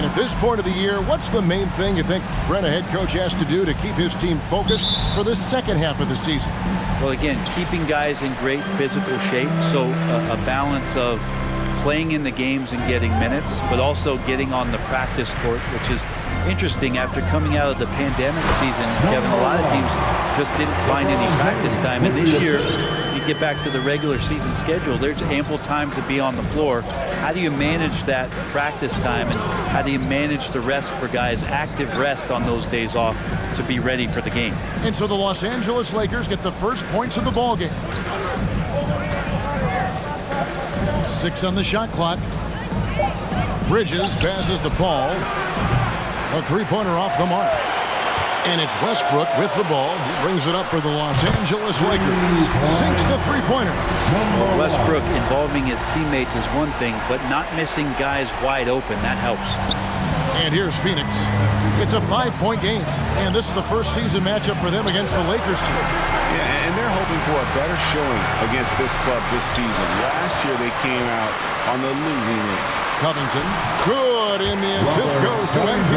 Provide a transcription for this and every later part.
And at this point of the year, what's the main thing you think Brent, a head coach, has to do to keep his team focused for the second half of the season? Well, again, keeping guys in great physical shape, so a balance of playing in the games and getting minutes, but also getting on the practice court, which is interesting after coming out of the pandemic season. Kevin, a lot of teams just didn't find any practice time, and this year, you get back to the regular season schedule, there's ample time to be on the floor. How do you manage that practice time, and how do you manage the rest for guys, active rest on those days off to be ready for the game? And so the Los Angeles Lakers get the first points of the ball game. 6 on the shot clock. Bridges passes to Paul. A three-pointer off the mark. And it's Westbrook with the ball. He brings it up for the Los Angeles Lakers. Sinks the three-pointer. Well, Westbrook involving his teammates is one thing, but not missing guys wide open, that helps. And here's Phoenix. It's a 5-point game. And this is the first season matchup for them against the Lakers team. Yeah, and they're hoping for a better showing against this club this season. Last year they came out on the losing end. Covington, good, and the assist goes to MP.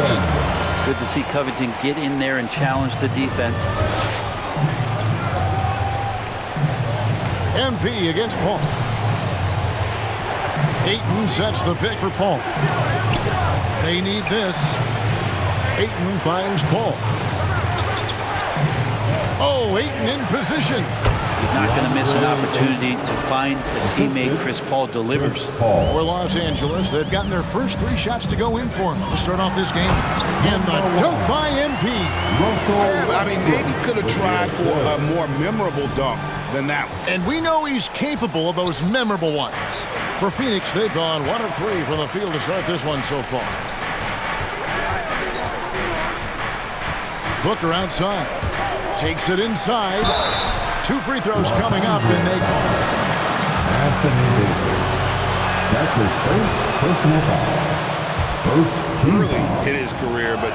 Good to see Covington get in there and challenge the defense. MP against Paul. Ayton sets the pick for Paul. They need this. Ayton finds Paul. Oh, Ayton in position. He's not going to miss an opportunity to find a teammate. Chris Paul delivers. For Los Angeles, they've gotten their first 3 shots to go in for him to start off this game. And the dunk by MP. Yeah, I mean, maybe could have tried for a more memorable dunk than that one. And we know he's capable of those memorable ones. For Phoenix, they've gone 1 of 3 from the field to start this one so far. Booker outside. Takes it inside. 2 free throws coming up, and they call it. That's his first personal foul. First team Early foul. in his career, but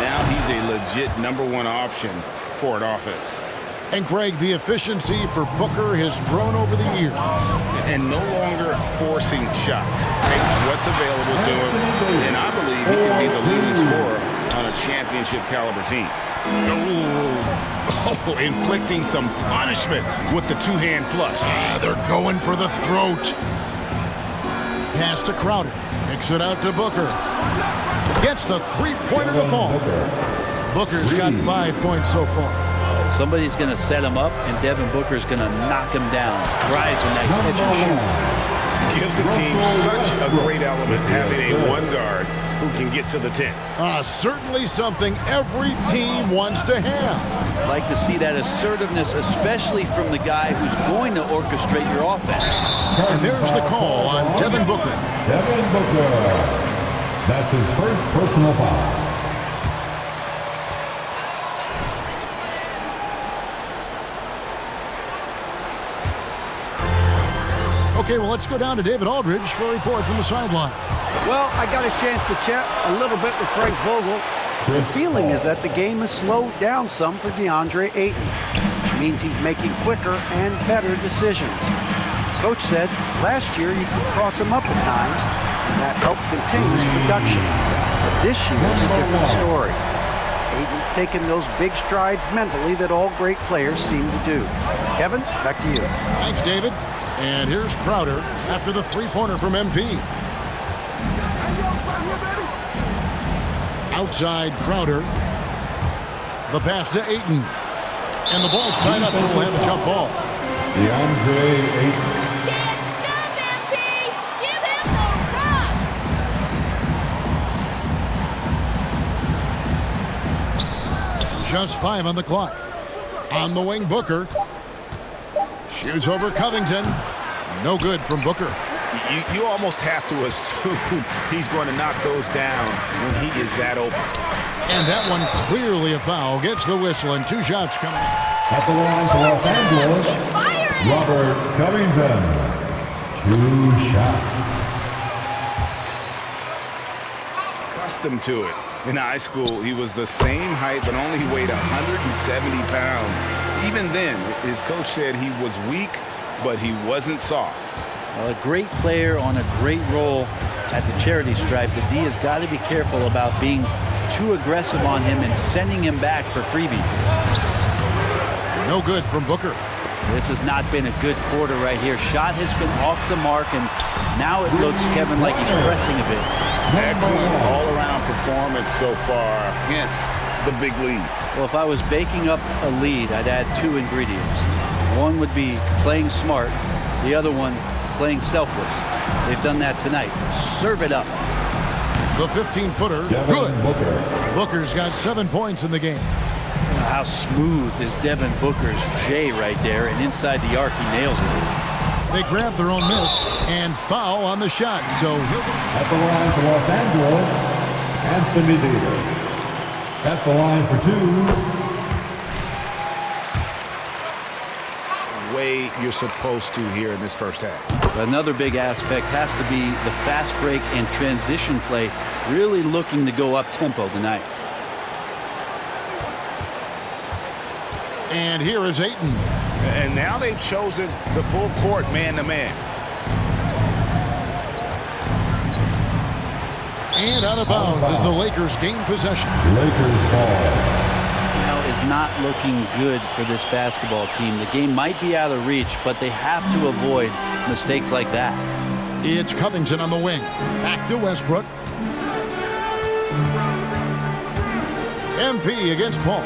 now he's a legit #1 option for an offense. And Greg, the efficiency for Booker has grown over the years. And no longer forcing shots. Takes what's available to him, and I believe he can be the leading scorer on a championship caliber team. Oh, inflicting some punishment with the 2-hand flush. Yeah, they're going for the throat. Pass to Crowder. Kicks it out to Booker. Gets the three-pointer to fall. Booker's got 5 points so far. Somebody's going to set him up, and Devin Booker's going to knock him down. Thrives in that catch and shoot. Gives the team such a great element having a 1 guard who can get to the 10. Certainly something every team wants to have. Like to see that assertiveness, especially from the guy who's going to orchestrate your offense. And there's the call on Devin Booker. Devin Booker. That's his first personal foul. Okay, well, let's go down to David Aldridge for a report from the sideline. Well, I got a chance to chat a little bit with Frank Vogel. The feeling is that the game has slowed down some for DeAndre Ayton, which means he's making quicker and better decisions. Coach said last year you could cross him up at times, and that helped contain his production. But this year is a different story. Ayton's taken those big strides mentally that all great players seem to do. Kevin, back to you. Thanks, David. And here's Crowder after the three-pointer from MP. Outside Crowder. The pass to Ayton. And the ball's tied up, so we'll have a jump ball. DeAndre Ayton. Can't stop MP! Give him the rock! Just 5 on the clock. On the wing, Booker. Shoots over Covington. No good from Booker. You almost have to assume he's going to knock those down when he is that open. And that one clearly a foul. Gets the whistle, and 2 shots coming. At the line for Los Angeles, Robert Covington. 2 shots. Accustomed to it. In high school, he was the same height, but only weighed 170 pounds. Even then, his coach said he was weak, but he wasn't soft. A great player on a great role at the charity stripe. The D has got to be careful about being too aggressive on him and sending him back for freebies. No good from Booker. This has not been a good quarter right here. Shot has been off the mark, and now it looks, Kevin, like he's pressing a bit. Excellent all-around performance so far, hence the big lead. Well, if I was baking up a lead, I'd add two ingredients. One would be playing smart, the other one playing selfless. They've done that tonight. Serve it up. The 15-footer, good. Booker's got 7 points in the game. How smooth is Devin Booker's J right there, and inside the arc, he nails it. They grab their own miss and foul on the shot. So At the line for Los Angeles, Anthony Davis. At the line for two. Way you're supposed to here in this first half. Another big aspect has to be the fast break and transition play, really looking to go up tempo tonight. And here is Ayton. And now they've chosen the full court man-to-man. And out of bounds as the Lakers gain possession. Lakers ball. Now is not looking good for this basketball team. The game might be out of reach, but they have to avoid mistakes like that. It's Covington on the wing. Back to Westbrook. MP against Paul.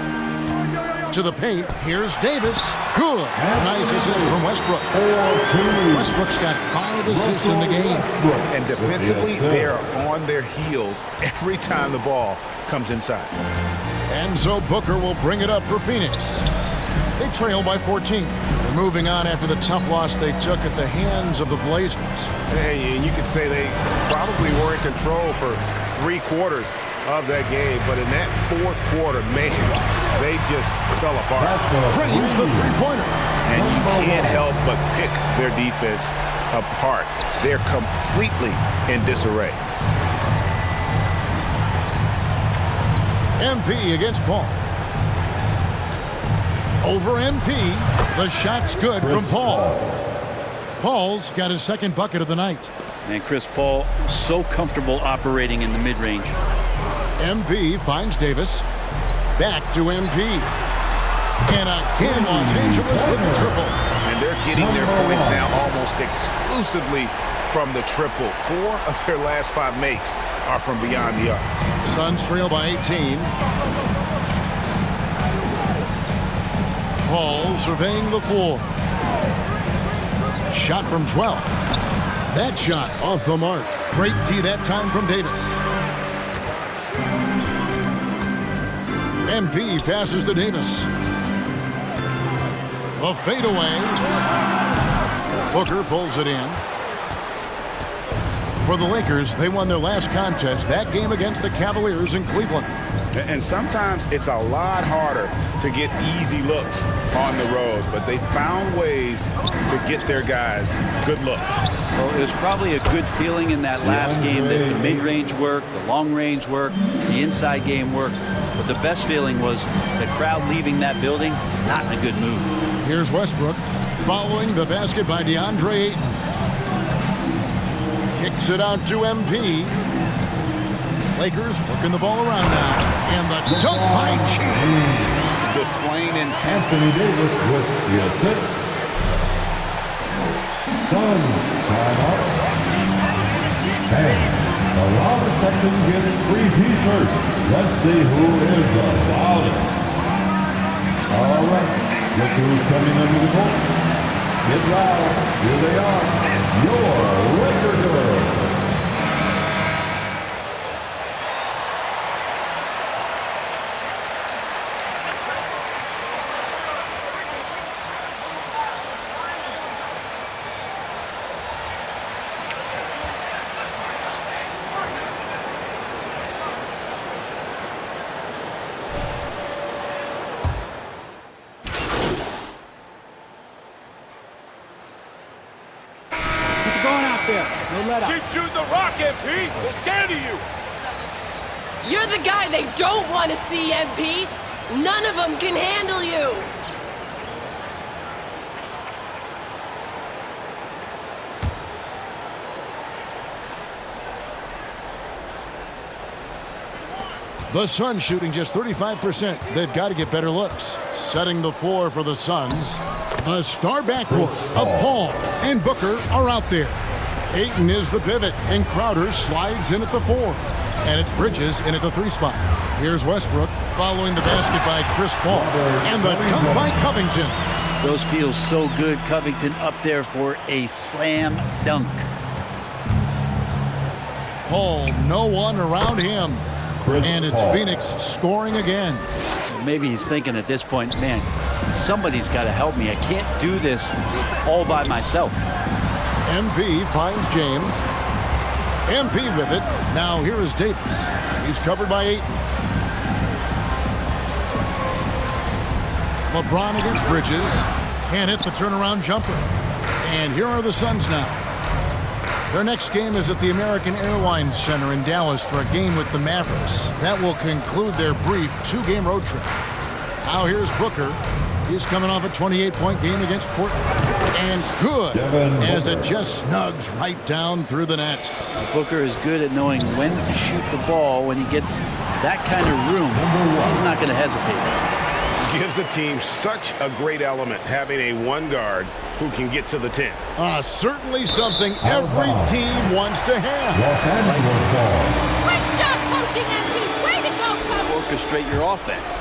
To the paint. Here's Davis. Good. Nice assist from Westbrook. Westbrook's got 5 assists in the game. And defensively, they're on their heels every time the ball comes inside. And so Booker will bring it up for Phoenix. They trail by 14. They're moving on after the tough loss they took at the hands of the Blazers. Hey, and you could say they probably were in control for 3 quarters of that game, but in that 4th quarter, man, they just fell apart. Drains the three-pointer. And you can't help but pick their defense apart. They're completely in disarray. MP against Paul. Over MP. The shot's good from Paul. Paul's got his 2nd bucket of the night. And Chris Paul so comfortable operating in the mid-range. MP finds Davis. Back to MP. And again, Los Angeles with the triple. And they're getting their points now almost exclusively from the triple. 4 of their last 5 makes are from beyond the arc. Suns trail by 18. Paul surveying the floor. Shot from 12. That shot off the mark. Great tee that time from Davis. MP passes to Davis. A fadeaway. Booker pulls it in. For the Lakers, they won their last contest, that game against the Cavaliers in Cleveland. And sometimes it's a lot harder to get easy looks on the road, but they found ways to get their guys good looks. Well, it was probably a good feeling in that last game that the mid-range worked, the long-range worked, the inside game worked. But the best feeling was the crowd leaving that building not in a good mood. Here's Westbrook following the basket by DeAndre Ayton. Kicks it out to MP. Lakers working the ball around now. And the dunk by James. Displaying intent. Anthony Davis with the assist. Suns timeout. And the loudest section gets free t-shirts. Let's see who is the loudest. All right, look who's coming under the court. Get loud. Here they are. Your Laker girls. Keep shooting the rock, MP. They're scared of you. You're the guy they don't want to see, MP. None of them can handle you. The Suns shooting just 35%. They've got to get better looks. Setting the floor for the Suns. A star backcourt of Paul and Booker are out there. Ayton is the pivot, and Crowder slides in at the 4. And it's Bridges in at the 3 spot. Here's Westbrook following the basket by Chris Paul. And the dunk by Covington. Those feel so good. Covington up there for a slam dunk. Paul, no one around him. And it's Phoenix scoring again. Maybe he's thinking at this point, man, somebody's got to help me. I can't do this all by myself. MP finds James. MP with it. Now here is Davis. He's covered by Ayton. LeBron against Bridges. Can't hit the turnaround jumper. And here are the Suns now. Their next game is at the American Airlines Center in Dallas for a game with the Mavericks. That will conclude their brief 2-game road trip. Now here's Booker. He's coming off a 28-point game against Portland. And good, as it just snugs right down through the net. Booker is good at knowing when to shoot the ball. When he gets that kind of room, he's not going to hesitate. Gives the team such a great element having a 1 guard who can get to the 10. Certainly something every team wants to have. Great job coaching, MP. Way to go, coach. Orchestrate your offense.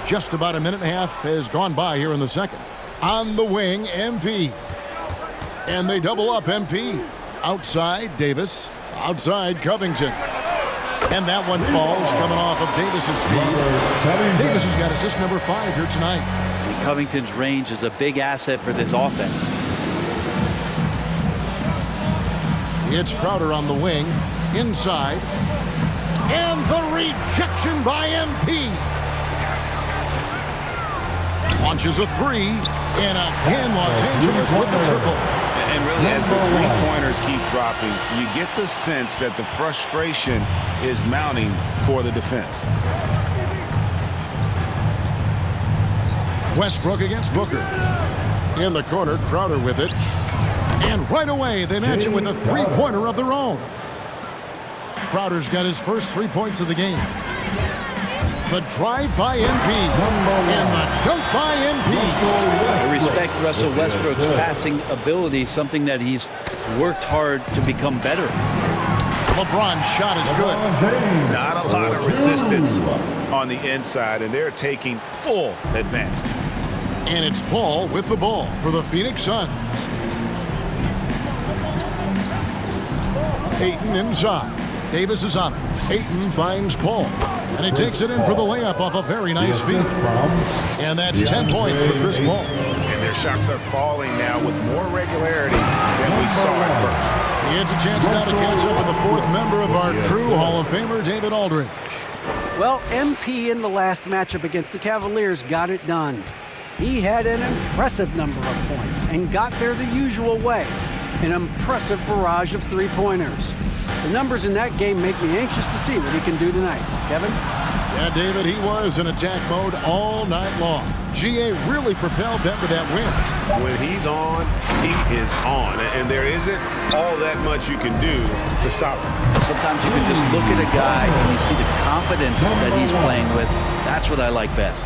Just about a minute and a half has gone by here in the second. On the wing, MP. And they double up MP. Outside, Davis. Outside, Covington. And that one falls coming off of Davis's feed. Davis has got assist number 5 here tonight. And Covington's range is a big asset for this offense. It's Crowder on the wing. Inside. And the rejection by MP. Launches a 3. And again, Los Angeles with the triple. And really, as the three-pointers keep dropping, you get the sense that the frustration is mounting for the defense. Westbrook against Booker. In the corner, Crowder with it. And right away, they match it with a 3-pointer of their own. Crowder's got his first 3 points of the game. The drive by MP. And the dunk by MP. I respect Russell Westbrook's passing ability, something that he's worked hard to become better. LeBron's shot is good. Not a lot of resistance on the inside, and they're taking full advantage. And it's Paul with the ball for the Phoenix Suns. Ayton inside. Davis is on it. Ayton finds Paul. And he takes it in for the layup off a very nice feed. And that's 10 points for Chris Paul. And their shots are falling now with more regularity than we saw at first. He gets a chance now to catch up with the 4th member of our crew, Hall of Famer David Aldridge. Well, MP in the last matchup against the Cavaliers got it done. He had an impressive number of points and got there the usual way. An impressive barrage of 3-pointers. The numbers in that game make me anxious to see what he can do tonight. Kevin? Yeah, David, he was in attack mode all night long. GA really propelled them to that win. When he's on, he is on. And there isn't all that much you can do to stop him. Sometimes you can just look at a guy and you see the confidence that he's playing with. That's what I like best.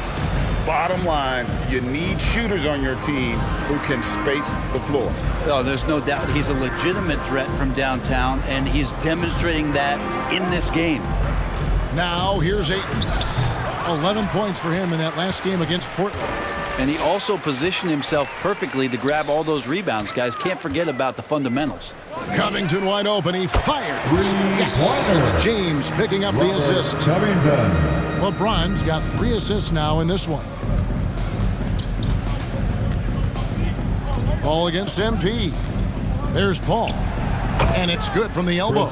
Bottom line, you need shooters on your team who can space the floor. Oh, there's no doubt he's a legitimate threat from downtown, and he's demonstrating that in this game. Now, here's Ayton. 11 points for him in that last game against Portland. And he also positioned himself perfectly to grab all those rebounds. Guys, can't forget about the fundamentals. Covington wide open. He fires. Yes, it's James picking up the assist. LeBron's got 3 assists now in this one. Paul against MP. There's Paul. And it's good from the elbow.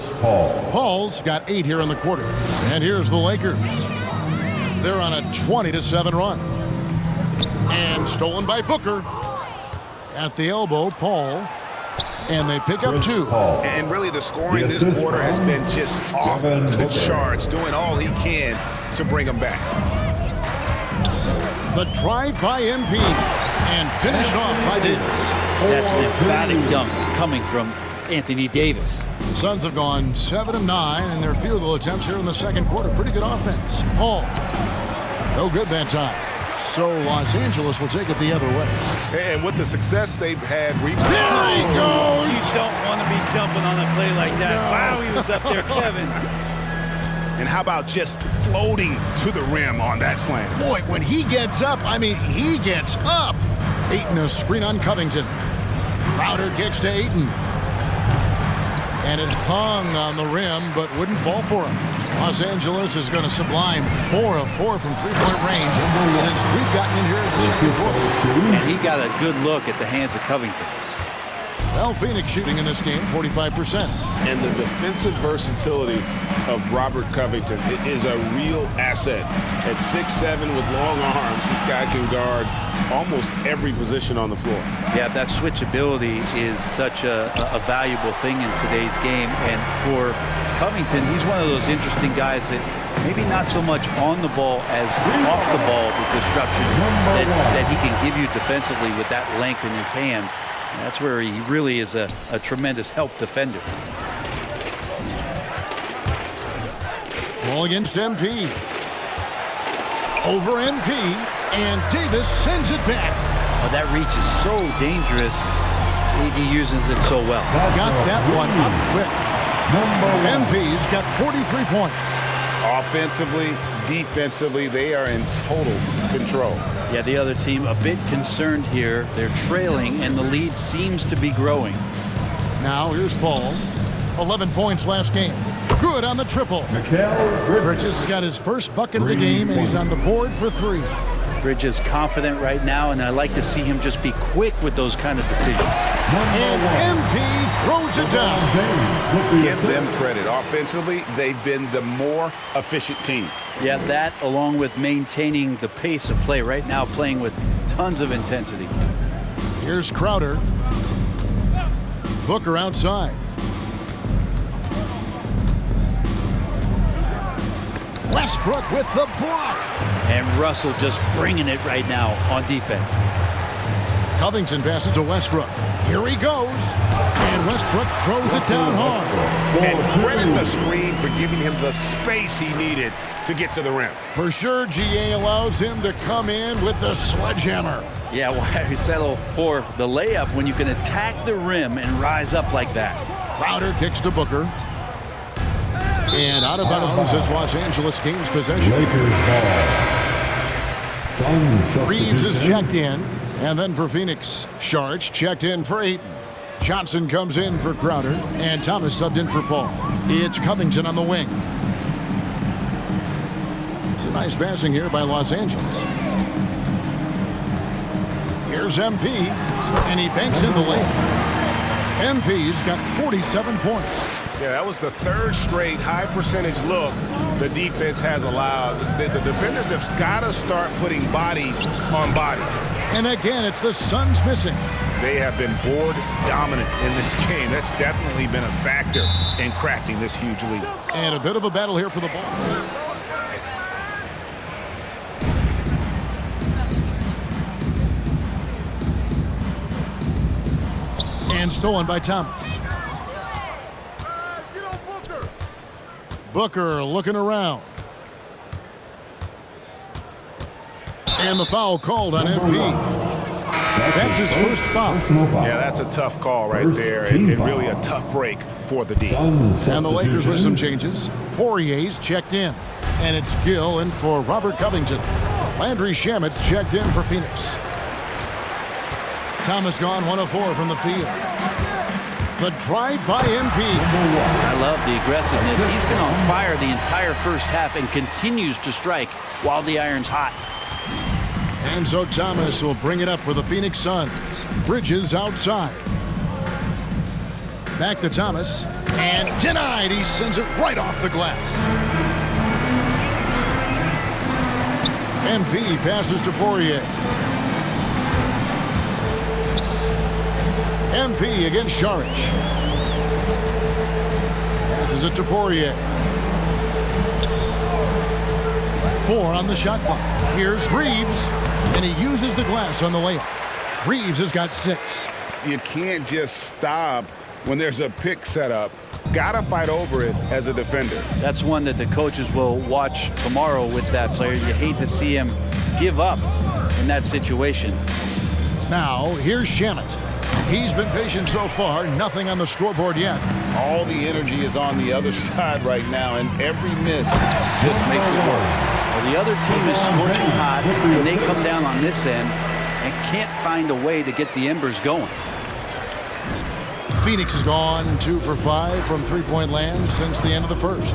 Paul's got 8 here in the quarter. And here's the Lakers. They're on a 20-7 run. And stolen by Booker. At the elbow, Paul. And they pick up 2. And really the scoring this quarter has been just off the charts, doing all he can to bring them back. The drive by MP. And finished off by Davis. That's an emphatic dunk coming from Anthony Davis. The Suns have gone 7 of 9 in their field goal attempts here in the second quarter. Pretty good offense. Hall. No good that time. So Los Angeles will take it the other way. And with the success they've had, there he goes. You don't want to be jumping on a play like that. No. Wow, he was up there, Kevin. And how about just floating to the rim on that slam? Boy, when he gets up, I mean, he gets up. Ayton, a screen on Covington. Crowder kicks to Ayton. And it hung on the rim, but wouldn't fall for him. Los Angeles is going to sublime 4 of 4 from three-point range since we've gotten in here in the second quarter. And he got a good look at the hands of Covington. Well, Phoenix shooting in this game, 45%. And the defensive versatility of Robert Covington is a real asset. At 6'7" with long arms, this guy can guard almost every position on the floor. Yeah, that switchability is such a valuable thing in today's game. And for Covington, he's one of those interesting guys that maybe not so much on the ball as off the ball with disruption that he can give you defensively with that length in his hands. And that's where he really is a tremendous help defender. Ball against MP. Over MP, and Davis sends it back. Oh, that reach is so dangerous. He uses it so well. Got that one up quick. MP's got 43 points. Offensively, defensively, they are in total control. Yeah, the other team a bit concerned here. They're trailing, and the lead seems to be growing. Now here's Paul. 11 points last game. Good on the triple. Bridges has got his first bucket of the game, and he's on the board for 3. Bridges confident right now, and I like to see him just be quick with those kind of decisions. And MP throws it down. Give them credit. Offensively, they've been the more efficient team. Yeah, that along with maintaining the pace of play right now, playing with tons of intensity. Here's Crowder. Booker outside. Westbrook with the block. And Russell just bringing it right now on defense. Covington passes to Westbrook. Here he goes. And Westbrook throws it down hard. And credit the screen for giving him the space he needed to get to the rim. For sure, GA allows him to come in with the sledgehammer. Yeah, why settle for the layup when you can attack the rim and rise up like that? Crowder kicks to Booker. And out of bounds as Los Angeles gains possession. Reeves is checked in. And then for Phoenix, Sharch checked in for Ayton. Johnson comes in for Crowder. And Thomas subbed in for Paul. It's Covington on the wing. It's a nice passing here by Los Angeles. Here's MP. And he banks in the lane. MP's got 47 points. Yeah, that was the third straight high percentage look the defense has allowed. The defenders have got to start putting bodies on bodies. And again, it's the Suns missing. They have been board dominant in this game. That's definitely been a factor in crafting this huge lead. And a bit of a battle here for the ball. And stolen by Thomas. Booker looking around. And the foul called on MP. That's his first foul. Yeah, that's a tough call right there. And really a tough break for the D. And the Lakers with some changes. Poirier's checked in. And it's Gill in for Robert Covington. Landry Shamit's checked in for Phoenix. Thomas gone 1 of 4 from the field. The drive by MP. I love the aggressiveness. He's been on fire the entire first half and continues to strike while the iron's hot. And so Thomas will bring it up for the Phoenix Suns. Bridges outside. Back to Thomas. And denied. He sends it right off the glass. MP passes to Poirier. MP against Sharch. Passes it to Poirier. 4 on the shot clock. Here's Reeves, and he uses the glass on the layup. Reeves has got 6. You can't just stop when there's a pick set up, gotta fight over it as a defender. That's one that the coaches will watch tomorrow with that player. You hate to see him give up in that situation. Now, here's Shamit. He's been patient so far, nothing on the scoreboard yet. All the energy is on the other side right now, and every miss just makes it worse. Well, the other team is scorching hot, and they come down on this end and can't find a way to get the embers going. Phoenix has gone 2 for 5 from three-point land since the end of the first.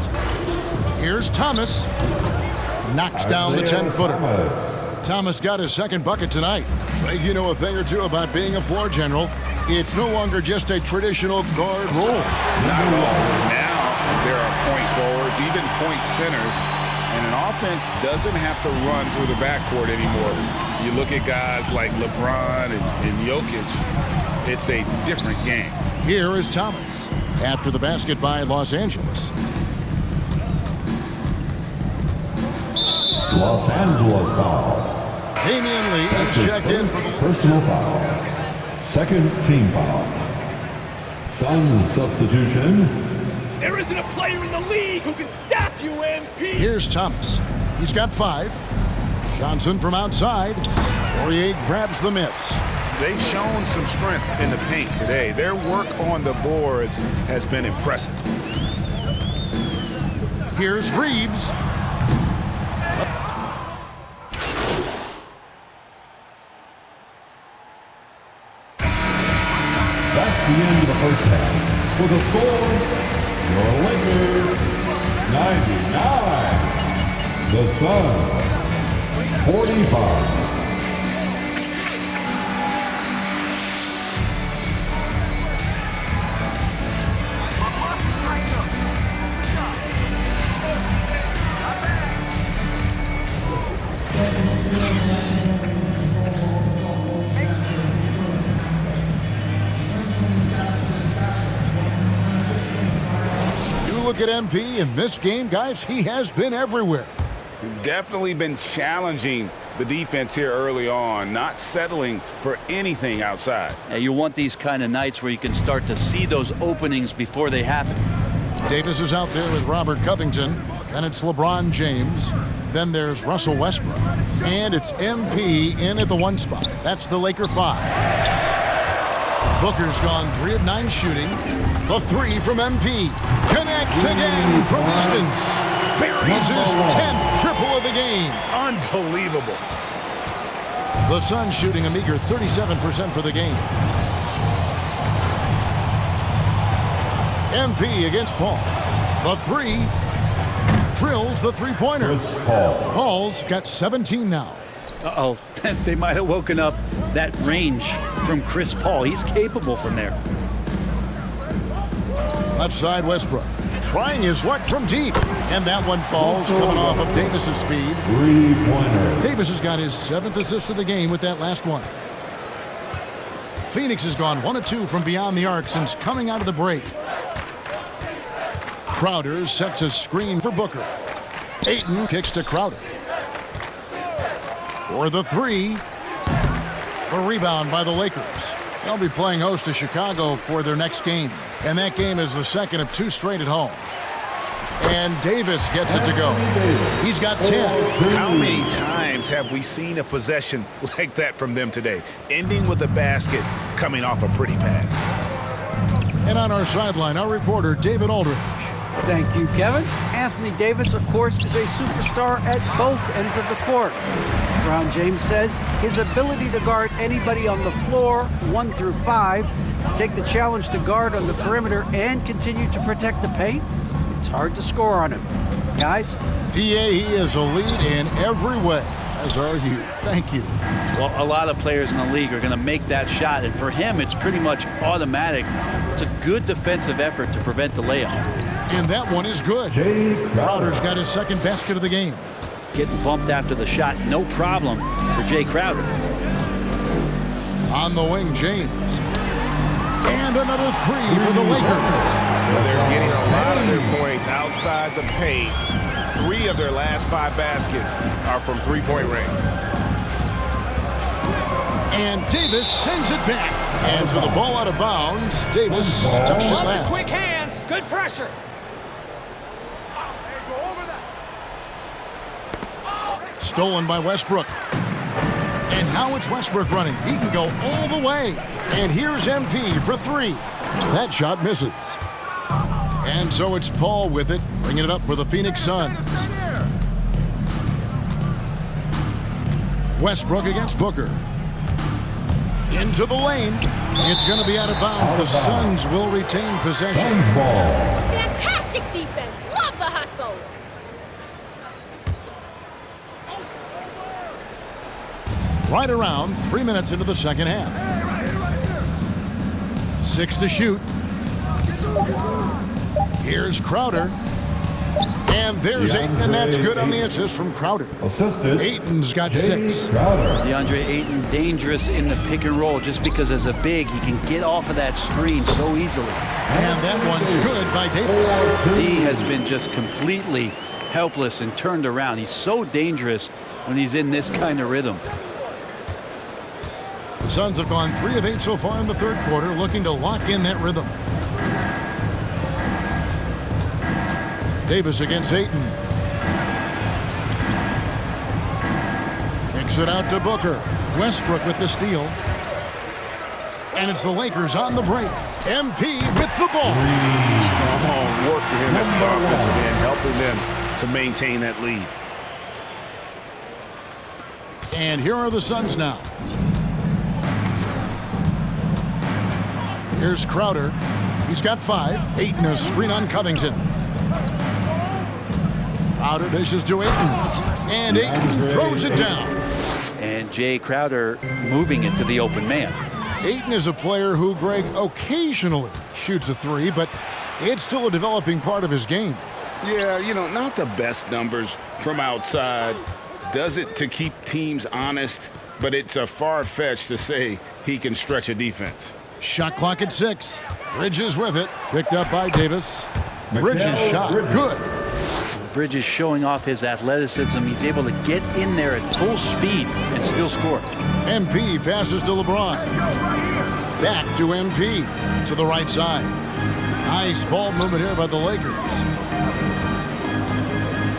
Here's Thomas. Knocks down the 10-footer. Thomas got his second bucket tonight. But you know a thing or two about being a floor general. It's no longer just a traditional guard role. Not at all. Now there are point forwards, even point centers, and an offense doesn't have to run through the backcourt anymore. You look at guys like LeBron and Jokic, it's a different game. Here is Thomas after the basket by Los Angeles. Los Angeles foul. Damian Lee is checked in for the Personal foul. Second team foul. Suns substitution. There isn't a player in the league who can stop you, MP. Here's Thomas. He's got 5. Johnson from outside. Poirier grabs the miss. They've shown some strength in the paint today. Their work on the boards has been impressive. Here's Reeves. That's the end of the first half. For the score, your Lakers 99. The Suns 45. Look at MP in this game, guys. He has been everywhere. Definitely been challenging the defense here early on, not settling for anything outside. Now, you want these kind of nights where you can start to see those openings before they happen. Davis is out there with Robert Covington, and it's LeBron James. Then there's Russell Westbrook, and it's MP in at the 1 spot. That's the Laker 5. Booker's gone 3 of 9 shooting. The 3 from MP. Connects again from distance. Buries his 10th triple of the game. Unbelievable. The Suns shooting a meager 37% for the game. MP against Paul. The 3 drills the three-pointer. Paul's got 17 now. Uh-oh, they might have woken up that range from Chris Paul. He's capable from there. Left side, Westbrook trying his luck from deep, and that one falls coming off of Davis's feed. Davis has got his 7th assist of the game with that last one. Phoenix has gone 1 of 2 from beyond the arc since coming out of the break. Crowder sets a screen for Booker. Ayton kicks to Crowder. For the 3. The rebound by the Lakers. They'll be playing host to Chicago for their next game. And that game is the second of 2 straight at home. And Davis gets it to go. He's got 10. How many times have we seen a possession like that from them today? Ending with a basket, coming off a pretty pass. And on our sideline, our reporter, David Aldridge. Thank you, Kevin. Anthony Davis, of course, is a superstar at both ends of the court. LeBron James says his ability to guard anybody on the floor, 1 through 5, take the challenge to guard on the perimeter, and continue to protect the paint, it's hard to score on him. Guys? PA, he is a lead in every way, as are you. Thank you. Well, a lot of players in the league are going to make that shot, and for him, it's pretty much automatic. It's a good defensive effort to prevent the layup. And that one is good. Crowder's got his 2nd basket of the game. Getting bumped after the shot, no problem for Jay Crowder. On the wing, James. And another 3 for the Lakers. Well, they're getting a lot of their points outside the paint. 3 of their last 5 baskets are from three-point range. And Davis sends it back. And so the ball out of bounds. Davis touched it Love the last. quick hands. Good pressure. Stolen by Westbrook. And now it's Westbrook running. He can go all the way. And here's MP for three. That shot misses. And so it's Paul with it, bringing it up for the Phoenix Suns. Westbrook against Booker. Into the lane. It's going to be out of bounds. The Suns will retain possession. Fantastic defense. Love the hustle. Right around 3 minutes into the second half. 6 to shoot. Here's Crowder. And there's Ayton, and that's good on the assist from Crowder. Ayton's got 6. DeAndre Ayton dangerous in the pick and roll just because as a big, he can get off of that screen so easily. And that one's good by Davis. D has been just completely helpless and turned around. He's so dangerous when he's in this kind of rhythm. The Suns have gone 3 of 8 so far in the third quarter, looking to lock in that rhythm. Davis against Ayton. Kicks it out to Booker. Westbrook with the steal. And it's the Lakers on the break. MP with the ball. Strong work for him at the offensive end, helping them to maintain that lead. And here are the Suns now. Here's Crowder. He's got 5. Ayton a screen on Covington. Crowder dishes to Ayton. And Ayton throws it down. And Jay Crowder moving into the open man. Ayton is a player who, Greg, occasionally shoots a 3, but it's still a developing part of his game. Yeah, you know, not the best numbers from outside. Does it to keep teams honest, but it's a far-fetched to say he can stretch a defense. Shot clock at 6. Bridges with it. Picked up by Davis. Bridges shot. Good. Bridges showing off his athleticism. He's able to get in there at full speed and still score. MP passes to LeBron. Back to MP. To the right side. Nice ball movement here by the Lakers.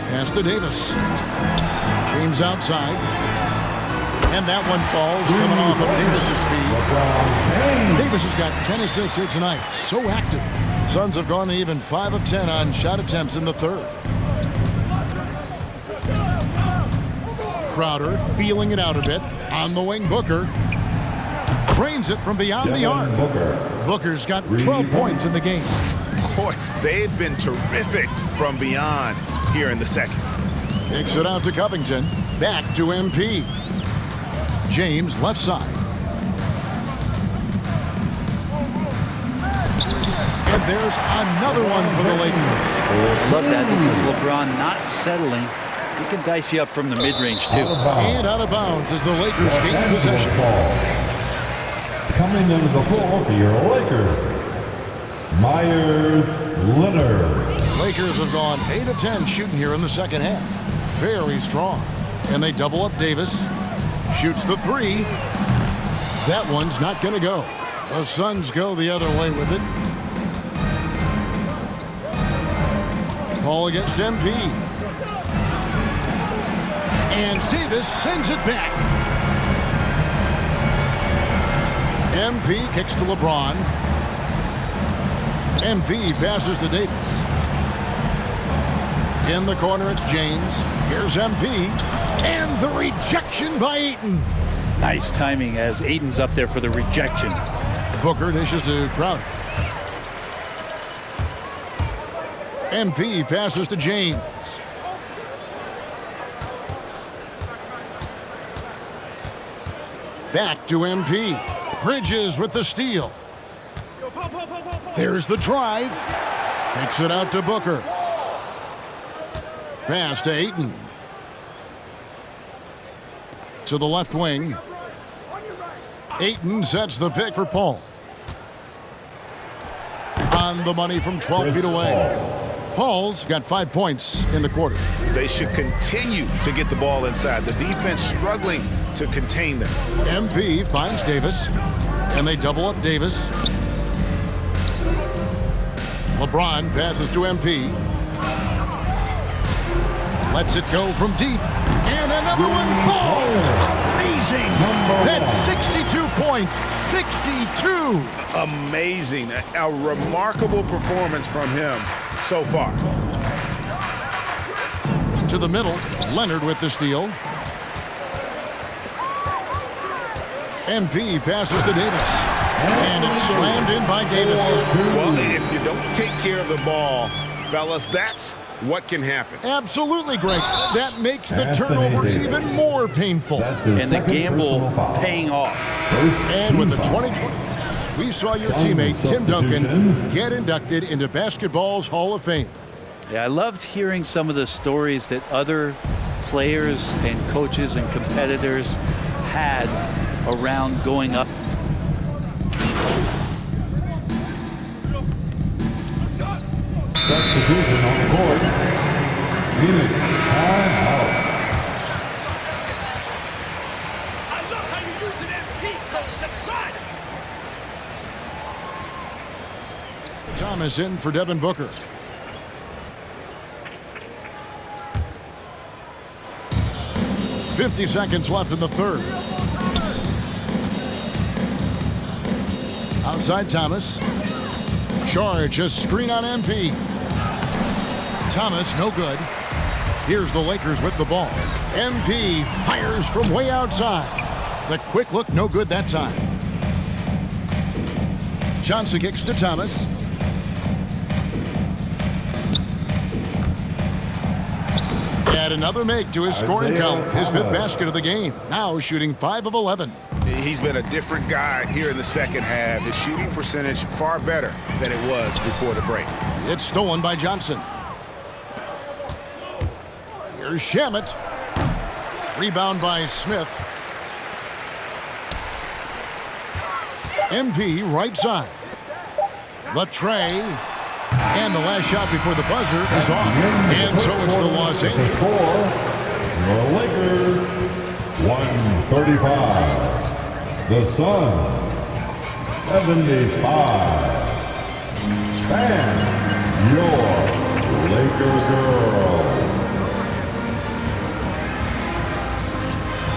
Pass to Davis. James outside. And that one falls, coming off of Davis's feet. Davis has got 10 assists here tonight. So active. The Suns have gone even 5 of 10 on shot attempts in the third. Crowder feeling it out a bit. On the wing, Booker. Drains it from beyond the arc. Booker's got 12 points in the game. Boy, they've been terrific from beyond here in the second. Kicks it out to Covington. Back to MP. James left side. And there's another one for the Lakers. Love that. This is LeBron not settling. He can dice you up from the mid-range, too. And out of bounds as the Lakers gain possession. Coming into the floor for your Lakers, Myers Leonard. Lakers have gone 8 of 10 shooting here in the second half. Very strong. And they double up Davis. Shoots the 3. That one's not going to go. The Suns go the other way with it. Ball against MP. And Davis sends it back. MP kicks to LeBron. MP passes to Davis. In the corner, it's James. Here's MP. And the rejection by Ayton. Nice timing as Ayton's up there for the rejection. Booker dishes to Crowder. MP passes to James. Back to MP. Bridges with the steal. There's the drive. Kicks it out to Booker. Pass to Ayton. To the left wing. Ayton sets the pick for Paul. On the money from 12 feet away. Paul's got 5 points in the quarter. They should continue to get the ball inside. The defense struggling to contain them. MP finds Davis. And they double up Davis. LeBron passes to MP. Lets it go from deep. And another one falls. Amazing. That's 62 points. 62. Amazing. A remarkable performance from him so far. To the middle. Leonard with the steal. MP passes to Davis. And it's slammed in by Davis. Well, if you don't take care of the ball, fellas, that's what can happen. Absolutely, Greg. That makes the turnover even more painful. And the gamble paying off. And with the 2020, we saw your teammate, Tim Duncan, get inducted into basketball's Hall of Fame. Yeah, I loved hearing some of the stories that other players and coaches and competitors had around going up. Substitution on the court. Phoenix, timeout. I love how you use an MC, coach. That's right. Thomas in for Devin Booker. .50 seconds left in the third. Outside Thomas. Charge, a screen on MP. Thomas, no good. Here's the Lakers with the ball. MP fires from way outside. The quick look, no good that time. Johnson kicks to Thomas. Add another make to his scoring count. His 5th basket of the game. Now shooting 5 of 11. He's been a different guy here in the second half. His shooting percentage far better than it was before the break. It's stolen by Johnson. Here's Shamet. Rebound by Smith. MP right side. The tray. And the last shot before the buzzer is off. And so it's the Los Angeles. The Lakers, 135. The Suns, 75. And your Laker girl.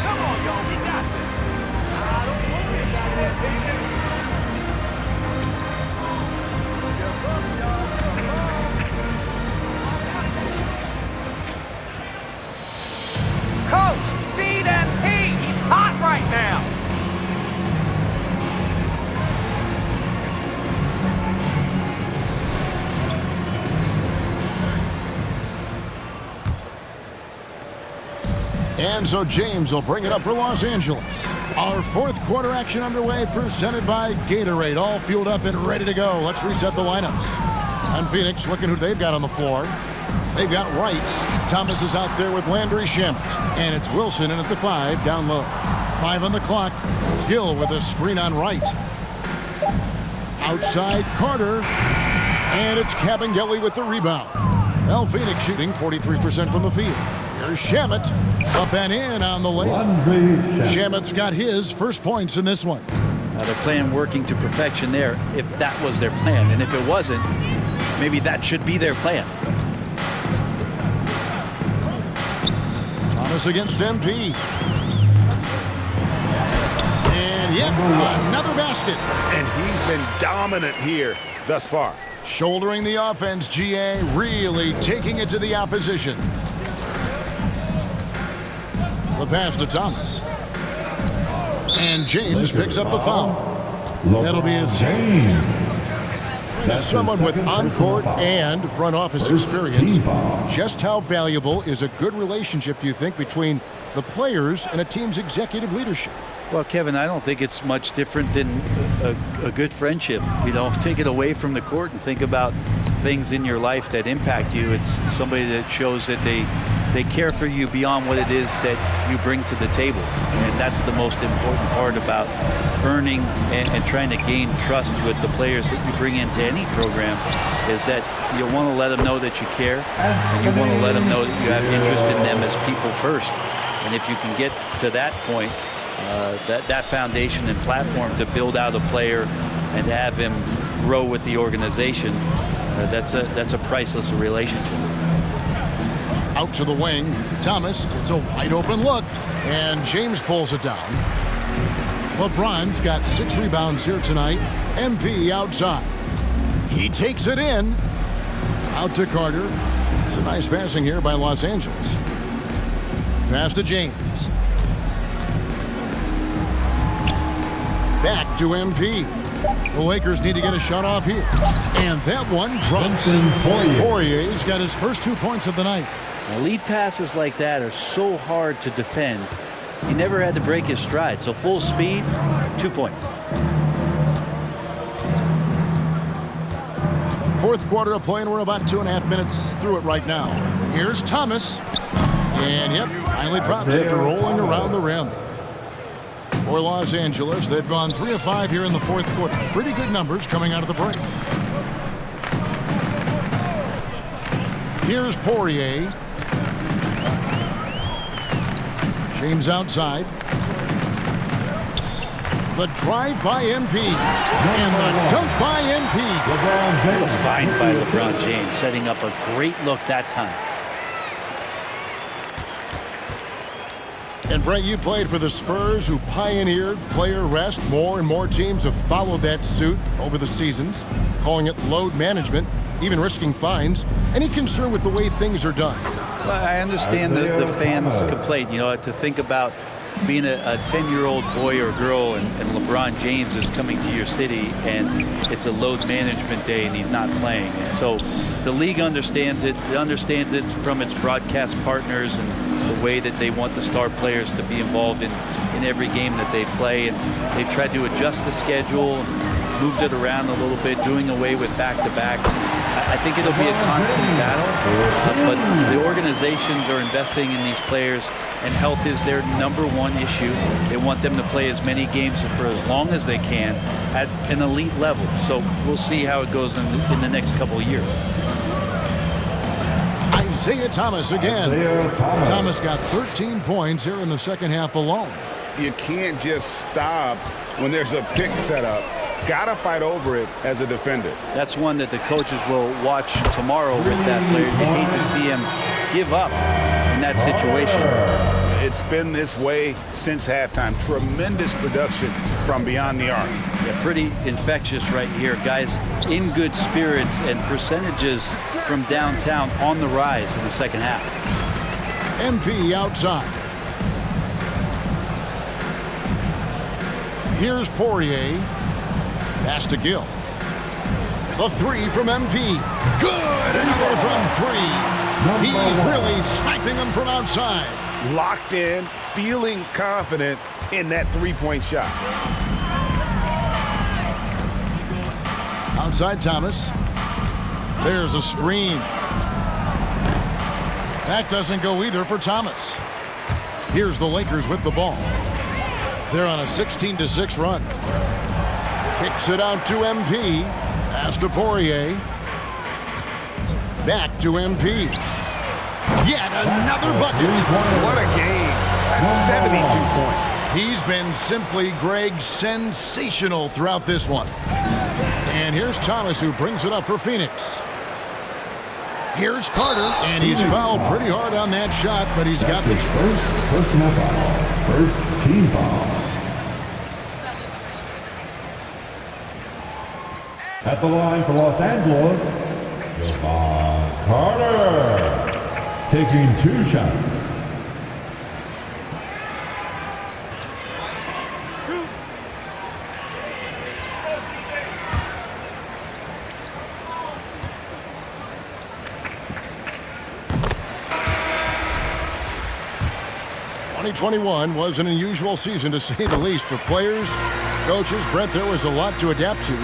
Come on, y'all. We got this. Don't worry about it, baby. Coach, feed MP. He's hot right now. And so James will bring it up for Los Angeles. Our 4th quarter action underway, presented by Gatorade. All fueled up and ready to go. Let's reset the lineups. On Phoenix, looking who they've got on the floor. They've got Wright. Thomas is out there with Landry Shamet. And it's Wilson in at the 5, down low. 5 on the clock. Gill with a screen on Wright. Outside Carter. And it's Kabengele with the rebound. Well, Phoenix shooting 43% from the field. Here's Shamet. Up and in on the layup. Shamet's got his first points in this one. They're playing working to perfection there, if that was their plan. And if it wasn't, maybe that should be their plan. Thomas against MP. And yep, another basket. And he's been dominant here thus far. Shouldering the offense, GA really taking it to the opposition. The pass to Thomas. And James picks up the foul. That'll be his James. As someone with on-court and front office experience, just how valuable is a good relationship, do you think, between the players and a team's executive leadership? Well, Kevin, I don't think it's much different than a good friendship. You know, take it away from the court and think about things in your life that impact you. It's somebody that shows that they care for you beyond what it is that you bring to the table. And that's the most important part about earning and trying to gain trust with the players that you bring into any program, is that you want to let them know that you care, and you want to let them know that you have interest in them as people first. And if you can get to that point, that foundation and platform to build out a player and to have him grow with the organization. That's a priceless relationship. Out to the wing. Thomas gets a wide open look, and James pulls it down. LeBron's got 6 rebounds here tonight. MP outside. He takes it in. Out to Carter. It's a nice passing here by Los Angeles. Pass to James. Back to MP. The Lakers need to get a shot off here. And that one drops. Poirier's got his first 2 points of the night. Now, lead passes like that are so hard to defend. He never had to break his stride. So full speed, 2 points. Fourth quarter of play, and we're about 2.5 minutes through it right now. Here's Thomas. And, yep, finally drops it, rolling around the rim. For Los Angeles, they've gone 3 of 5 here in the fourth quarter. Pretty good numbers coming out of the break. Here's Poirier. James outside. The drive by MP. And the dunk by MP. What a find by LeBron James, setting up a great look that time. And Brent, you played for the Spurs, who pioneered player rest. More and more teams have followed that suit over the seasons, calling it load management, even risking fines. Any concern with the way things are done? Well, I understand the fans' complaint, to think about being a 10-year-old boy or girl and LeBron James is coming to your city and it's a load management day and he's not playing. And so the league understands it. It understands it from its broadcast partners and the way that they want the star players to be involved in every game that they play. And they've tried to adjust the schedule, moved it around a little bit, doing away with back-to-backs. I think it'll be a constant battle, but the organizations are investing in these players, and health is their #1 issue. They want them to play as many games for as long as they can at an elite level. So we'll see how it goes in the next couple of years. Isaiah Thomas again. Thomas got 13 points here in the second half alone. You can't just stop when there's a pick set up. Gotta fight over it as a defender. That's one that the coaches will watch tomorrow with that player. You hate to see him give up in that situation. It's been this way since halftime. Tremendous production from beyond the arc. Yeah, pretty infectious right here. Guys in good spirits and percentages from downtown on the rise in the second half. MP outside. Here's Poirier. Pass to Gill. The 3 from MP. Good! Another from 3. He's really sniping them from outside. Locked in, feeling confident in that three-point shot. Outside Thomas. There's a screen. That doesn't go either for Thomas. Here's the Lakers with the ball. They're on a 16-6 run. Kicks it out to MP. Pass to Poirier. Back to MP. Yet another bucket. What a game. That's 72 points. He's been simply, Greg, sensational throughout this one. And here's Thomas, who brings it up for Phoenix. Here's Carter, and he's fouled pretty hard on that shot, but he's got the first personal foul. First team foul. At the line for Los Angeles, Javon Carter, taking 2 shots. '21 was an unusual season, to say the least, for players, coaches. Brett, there was a lot to adapt to.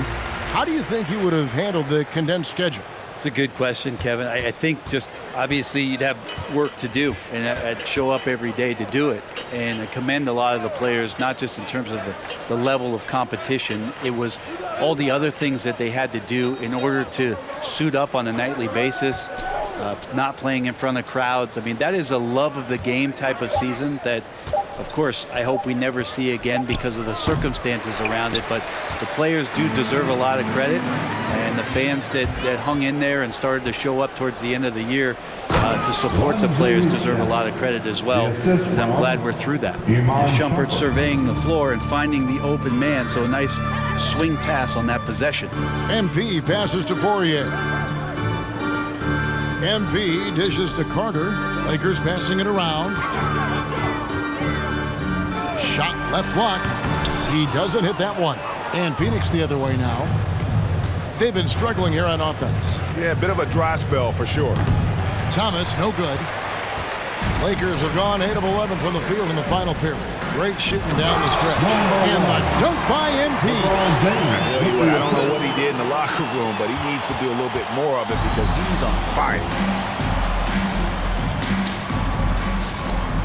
How do you think you would have handled the condensed schedule? It's a good question, Kevin. I think just obviously you'd have work to do, and I'd show up every day to do it. And I commend a lot of the players, not just in terms of the level of competition. It was all the other things that they had to do in order to suit up on a nightly basis, not playing in front of crowds. I mean, that is a love of the game type of season that of course, I hope we never see again because of the circumstances around it, but the players do deserve a lot of credit, and the fans that hung in there and started to show up towards the end of the year to support the players deserve a lot of credit as well, and I'm glad we're through that. Shumpert surveying the floor and finding the open man, so a nice swing pass on that possession. MP passes to Poirier. MP dishes to Carter. Lakers passing it around. Shot left block. He doesn't hit that one. And Phoenix the other way now. They've been struggling here on offense. Yeah, a bit of a dry spell for sure. Thomas, no good. Lakers have gone 8 of 11 from the field in the final period. Great shooting down the stretch. And the dunk by MP. I tell you what, I don't know what he did in the locker room, but he needs to do a little bit more of it because he's on fire.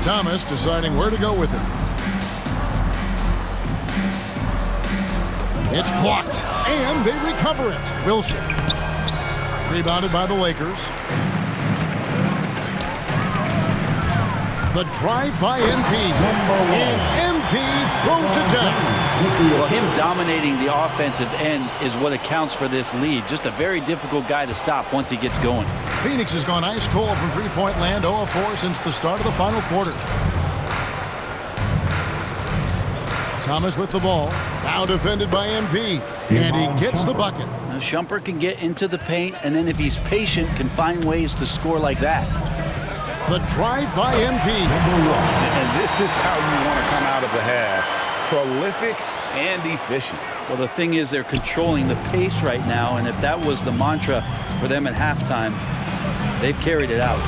Thomas deciding where to go with it. It's blocked, and they recover it. Wilson. Rebounded by the Lakers. The drive by MP. And MP throws it down. Well, him dominating the offensive end is what accounts for this lead. Just a very difficult guy to stop once he gets going. Phoenix has gone ice cold from three-point land, 0 of 4 since the start of the final quarter. Thomas with the ball. Now defended by MP. And he gets the bucket. Now, Shumpert can get into the paint, and then if he's patient, can find ways to score like that. The drive by MP. And this is how you want to come out of the half. Prolific and efficient. Well, the thing is they're controlling the pace right now, and if that was the mantra for them at halftime, they've carried it out.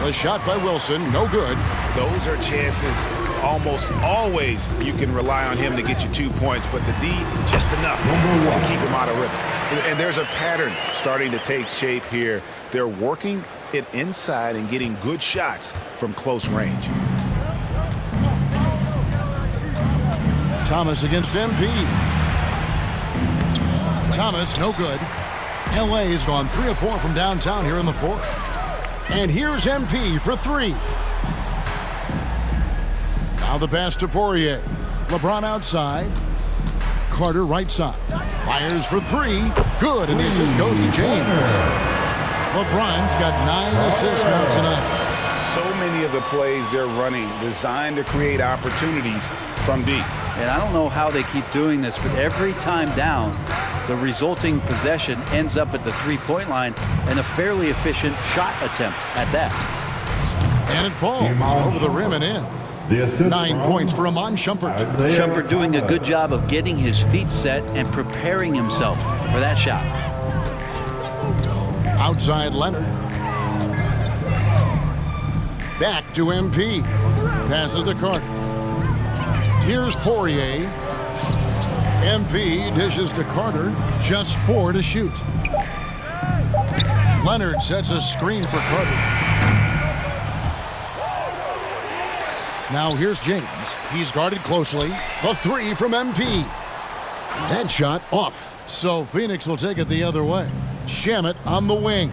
The shot by Wilson, no good. Those are chances. Almost always you can rely on him to get you 2 points, but the D, just enough to keep him out of rhythm. And there's a pattern starting to take shape here. They're working it inside and getting good shots from close range. Thomas against MP. Thomas, no good. LA has gone 3 of 4 from downtown here in the fourth. And here's MP for 3. Now the pass to Poirier. LeBron outside. Carter right side. Fires for 3. Good, and the assist goes to James. LeBron's got 9 assists now tonight. So many of the plays they're running designed to create opportunities from deep. And I don't know how they keep doing this, but every time down, the resulting possession ends up at the three-point line and a fairly efficient shot attempt at that. And it falls over the rim and in. 9 points for Iman Shumpert. Shumpert doing a good job of getting his feet set and preparing himself for that shot. Outside Leonard. Back to MP. Passes to Carter. Here's Poirier. MP dishes to Carter. Just 4 to shoot. Leonard sets a screen for Carter. Now here's James. He's guarded closely. The 3 from MP. That shot off. So Phoenix will take it the other way. Shamet on the wing.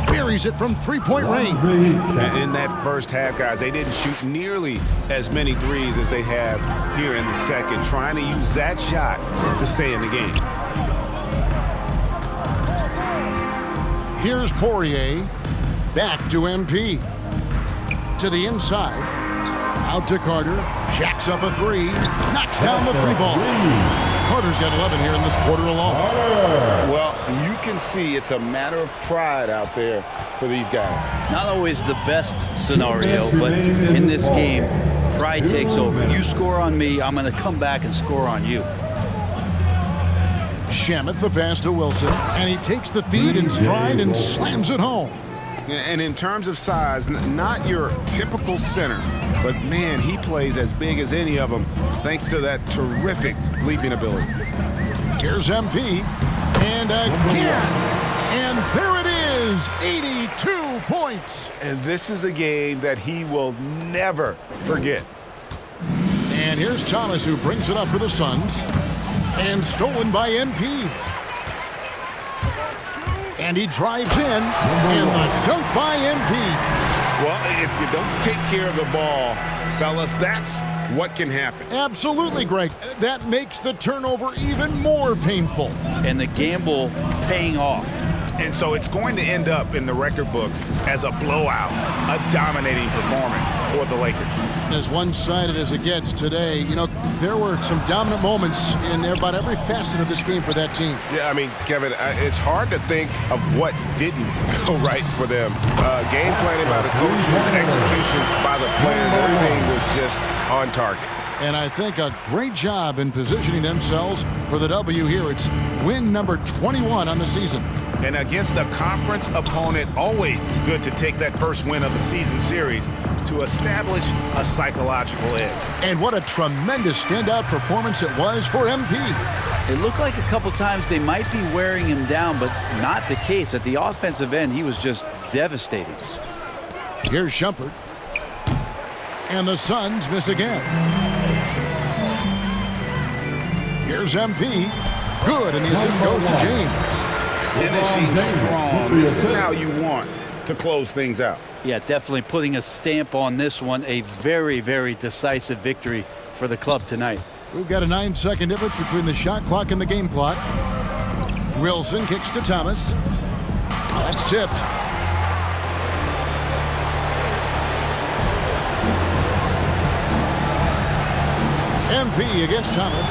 Buries it from three-point range. In that first half, guys, they didn't shoot nearly as many threes as they have here in the second, trying to use that shot to stay in the game. Here's Poirier. Back to MP. To the inside. Out to Carter. Jacks up a 3. Knocks down the 3 ball. Carter's got 11 here in this quarter alone. Well, you can see it's a matter of pride out there for these guys. Not always the best scenario, but in this game, pride takes over. You score on me, I'm going to come back and score on you. Shamet the pass to Wilson, and he takes the feed in stride and slams it home. And in terms of size, not your typical center, but man, he plays as big as any of them thanks to that terrific leaping ability. Here's MP, and again, and there it is, 82 points. And this is a game that he will never forget. And here's Thomas, who brings it up for the Suns, and stolen by MP. And he drives in, and the dunk by MP. Well, if you don't take care of the ball, Fellas, that's what can happen. Absolutely, Greg. That makes the turnover even more painful. And the gamble paying off. And so it's going to end up in the record books as a blowout, a dominating performance for the Lakers. As one-sided as it gets today, you know, there were some dominant moments in about every facet of this game for that team. Yeah, I mean, Kevin, it's hard to think of what didn't go right for them. Game planning by the coaches, execution by the players, everything was just on target. And I think a great job in positioning themselves for the W here. It's win number 21 on the season. And against a conference opponent, always good to take that first win of the season series to establish a psychological edge. And what a tremendous standout performance it was for MP. It looked like a couple times they might be wearing him down, but not the case. At the offensive end, he was just devastating. Here's Shumpert. And the Suns miss again. Here's MP. Good, and the assist goes to James. Finishing strong. This is how you want to close things out. Yeah, definitely putting a stamp on this one. A very, very decisive victory for the club tonight. We've got a 9-second difference between the shot clock and the game clock. Wilson kicks to Thomas. That's tipped. MP against Thomas.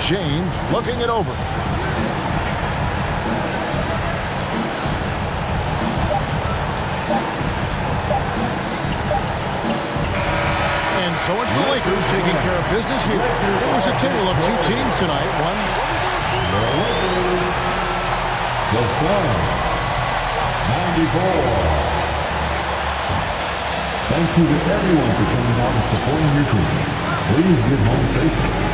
James looking it over. And so it's the Lakers taking care of business here. It was a tale of two teams tonight. The Suns, 94. Thank you to everyone for coming out and supporting your teams. Please get home safely.